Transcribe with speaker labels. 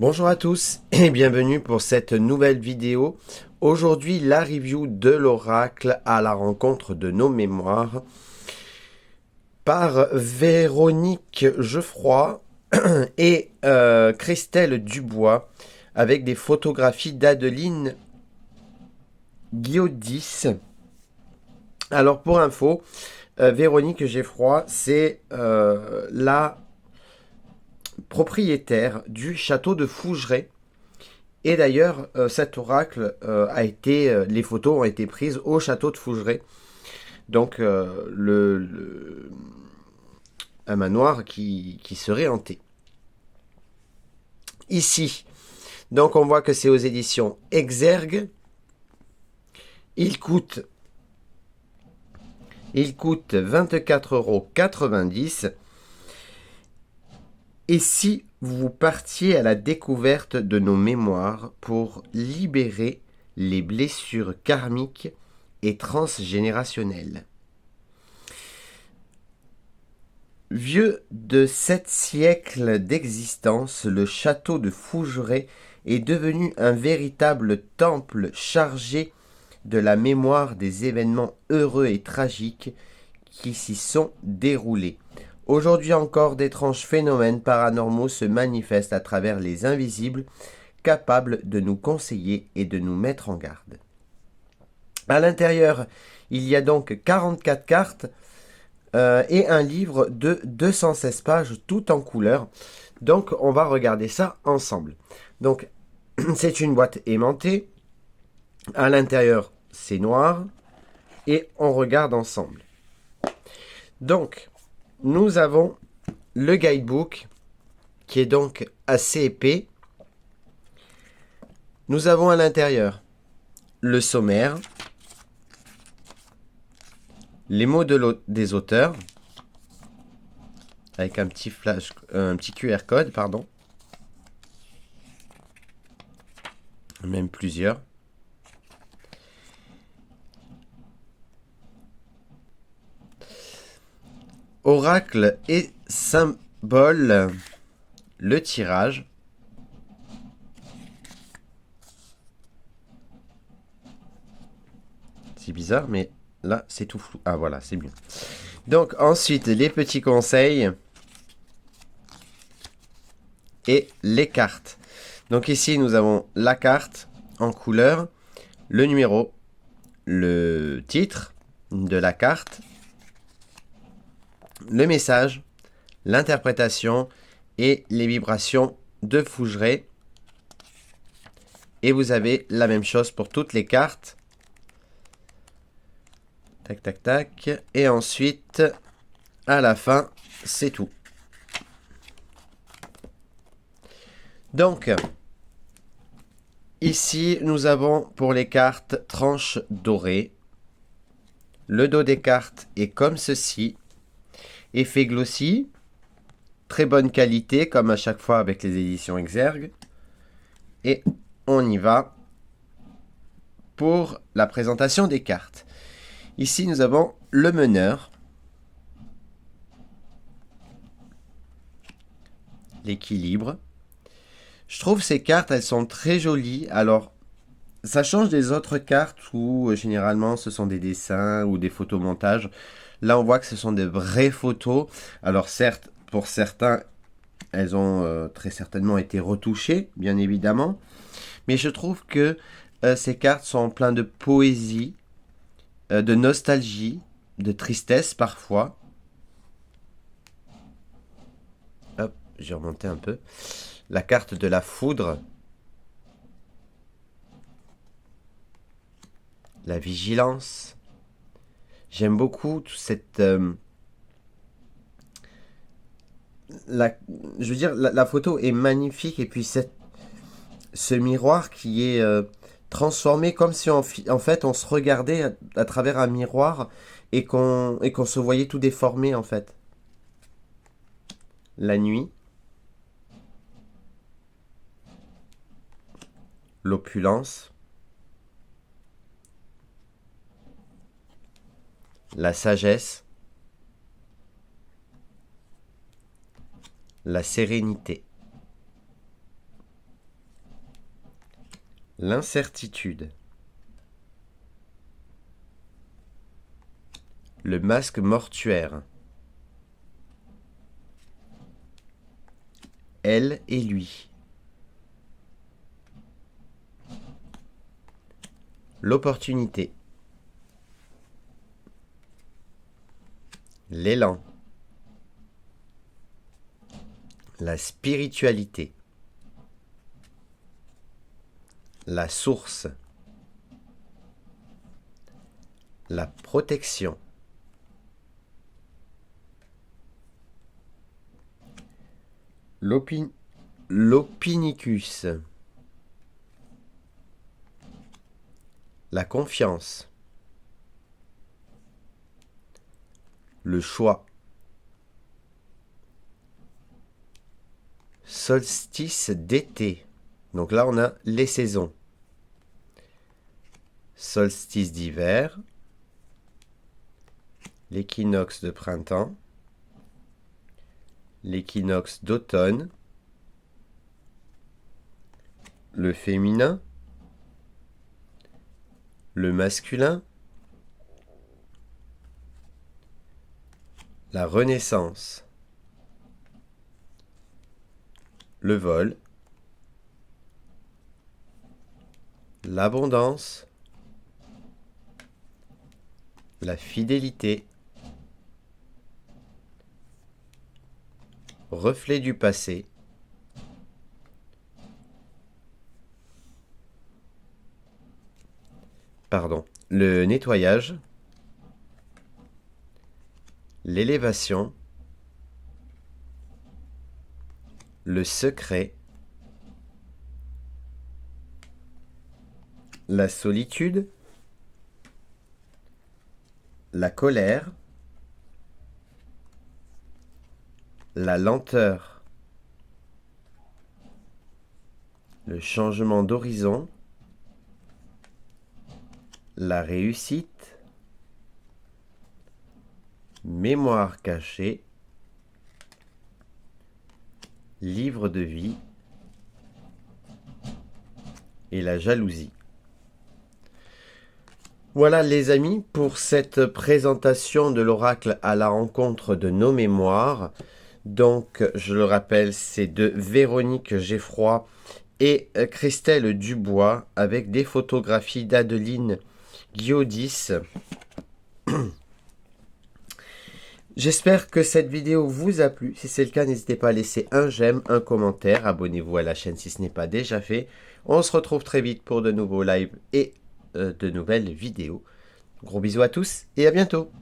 Speaker 1: Bonjour à tous et bienvenue pour cette nouvelle vidéo. Aujourd'hui, la review de l'oracle à la rencontre de nos mémoires par Véronique Geoffroy et Christelle Dubois avec des photographies d'Adeline Guiodis. Alors pour info, Véronique Geoffroy, c'est la propriétaire du château de Fougeray. Et d'ailleurs, cet oracle les photos ont été prises au château de Fougeray. Donc, un manoir qui serait hanté. Ici, donc on voit que c'est aux éditions Exergue. Il coûte 24,90 €. Et si vous partiez à la découverte de nos mémoires pour libérer les blessures karmiques et transgénérationnelles? Vieux de 7 siècles d'existence, le château de Fougeray est devenu un véritable temple chargé de la mémoire des événements heureux et tragiques qui s'y sont déroulés. Aujourd'hui encore, d'étranges phénomènes paranormaux se manifestent à travers les invisibles, capables de nous conseiller et de nous mettre en garde. À l'intérieur, il y a donc 44 cartes et un livre de 216 pages, tout en couleur. Donc, on va regarder ça ensemble. Donc, c'est une boîte aimantée. À l'intérieur, c'est noir. Et on regarde ensemble. Donc, nous avons le guidebook qui est donc assez épais. Nous avons à l'intérieur le sommaire, les mots des auteurs, avec un petit QR code, pardon, même plusieurs. Oracle et symbole, le tirage. C'est bizarre, mais là, c'est tout flou. Ah, voilà, c'est mieux. Donc, ensuite, les petits conseils et les cartes. Donc ici, nous avons la carte en couleur, le numéro, le titre de la carte, le message, l'interprétation et les vibrations de Fougeray. Et vous avez la même chose pour toutes les cartes. Tac, tac, tac. Et ensuite, à la fin, c'est tout. Donc, ici, nous avons pour les cartes tranches dorées. Le dos des cartes est comme ceci. Effet glossy. Très bonne qualité, comme à chaque fois avec les éditions Exergue. Et on y va pour la présentation des cartes. Ici, nous avons le meneur, l'équilibre. Je trouve ces cartes, elles sont très jolies. Alors, ça change des autres cartes où généralement ce sont des dessins ou des photomontages. Là, on voit que ce sont des vraies photos. Alors certes, pour certains, elles ont très certainement été retouchées, bien évidemment. Mais je trouve que ces cartes sont pleines de poésie, de nostalgie, de tristesse parfois. Hop, j'ai remonté un peu. La carte de la foudre. La vigilance. J'aime beaucoup cette... je veux dire, la photo est magnifique et puis ce miroir qui est transformé comme si en fait on se regardait à travers un miroir et qu'on se voyait tout déformé en fait. La nuit. L'opulence. La sagesse. La sérénité. l'incertitude, le masque mortuaire, elle et lui, l'opportunité, l'élan, la spiritualité, la source, la protection, l'opinicus, la confiance, le choix, solstice d'été. Donc là, on a les saisons. Solstice d'hiver, l'équinoxe de printemps, l'équinoxe d'automne, le féminin, le masculin, la renaissance, le vol, l'abondance, la fidélité, reflet du passé, le nettoyage, l'élévation, le secret, la solitude, la colère, la lenteur, le changement d'horizon, la réussite, mémoire cachée, livre de vie et la jalousie. Voilà les amis pour cette présentation de l'oracle à la rencontre de nos mémoires. Donc je le rappelle, c'est de Véronique Geffroy et Christelle Dubois avec des photographies d'Adeline Guiodis. J'espère que cette vidéo vous a plu. Si c'est le cas, n'hésitez pas à laisser un j'aime, un commentaire. Abonnez-vous à la chaîne si ce n'est pas déjà fait. On se retrouve très vite pour de nouveaux lives et de nouvelles vidéos. Gros bisous à tous et à bientôt.